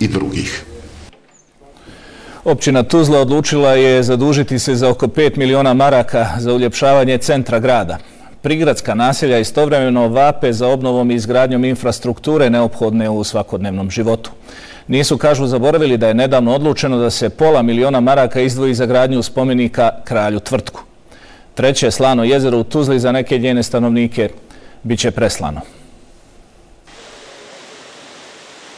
i drugih. Općina Tuzla odlučila je zadužiti se za oko 5 miliona maraka za uljepšavanje centra grada. Prigradska naselja istovremeno vape za obnovom i izgradnjom infrastrukture neophodne u svakodnevnom životu. Nisu, kažu, zaboravili da je nedavno odlučeno da se pola miliona maraka izdvoji za gradnju spomenika kralju Tvrtku. Treće slano jezero u Tuzli za neke njene stanovnike biće preslano.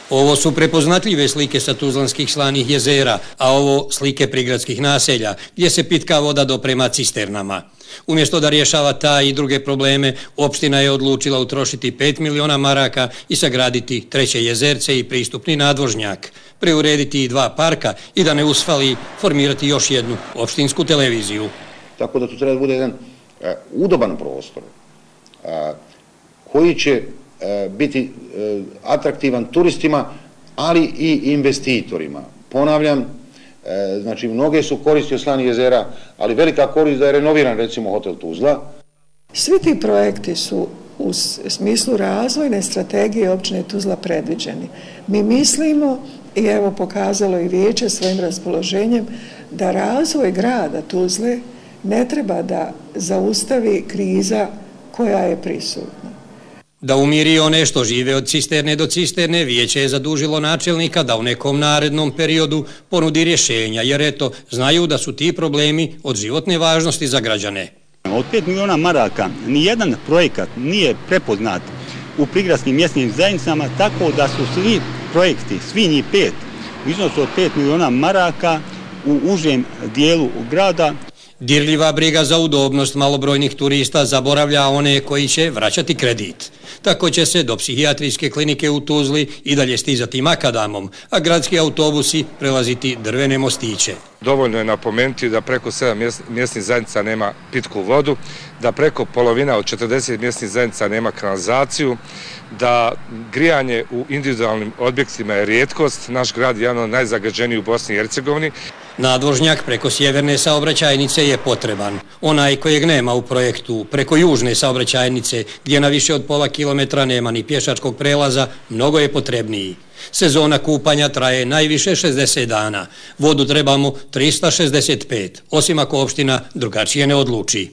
Ovo su prepoznatljive slike sa tuzlanskih slanih jezera, a ovo slike prigradskih naselja, gdje se pitka voda doprema cisternama. Umjesto da rješava ta i druge probleme, opština je odlučila utrošiti 5 miliona maraka i sagraditi treće jezerce i pristupni nadvožnjak, preurediti i 2 parka i, da ne usfali, formirati još jednu opštinsku televiziju. Tako da tu treba da bude jedan udoban prostor koji će biti atraktivan turistima, ali i investitorima. Ponavljam, znači mnoge su koristi od slanih jezera, ali velika korist da je renoviran recimo hotel Tuzla. Svi ti projekti su u smislu razvojne strategije općine Tuzla predviđeni. Mi mislimo, i evo pokazalo i vijeće svojim raspoloženjem, da razvoj grada Tuzle ne treba da zaustavi kriza koja je prisutna. Da umiri one što žive od cisterne do cisterne, vijeće je zadužilo načelnika da u nekom narednom periodu ponudi rješenja, jer eto, znaju da su ti problemi od životne važnosti za građane. Od 5 miliona maraka nijedan projekat nije prepoznat u prigradskim mjesnim zajednicama, tako da su svi projekti, svi njih 5, u iznosu od 5 miliona maraka u užem dijelu grada. Dirljiva briga za udobnost malobrojnih turista zaboravlja one koji će vraćati kredit. Tako će se do psihijatrijske klinike u Tuzli i dalje stizati makadamom, a gradski autobusi prelaziti drvene mostiće. Dovoljno je napomenuti da preko 7 mjesnih zajednica nema pitku vodu, da preko polovina od 40 mjesnih zajednica nema kanalizaciju, da grijanje u individualnim objektima je rijetkost. Naš grad je jedan od najzagađenijih u Bosni i Hercegovini. Nadvožnjak preko sjeverne saobraćajnice je potreban. Onaj kojeg nema u projektu preko južne saobraćajnice, gdje na više od pola kilometra nema ni pješačkog prelaza, mnogo je potrebniji. Sezona kupanja traje najviše 60 dana. Vodu trebamo 365, osim ako opština drugačije ne odluči.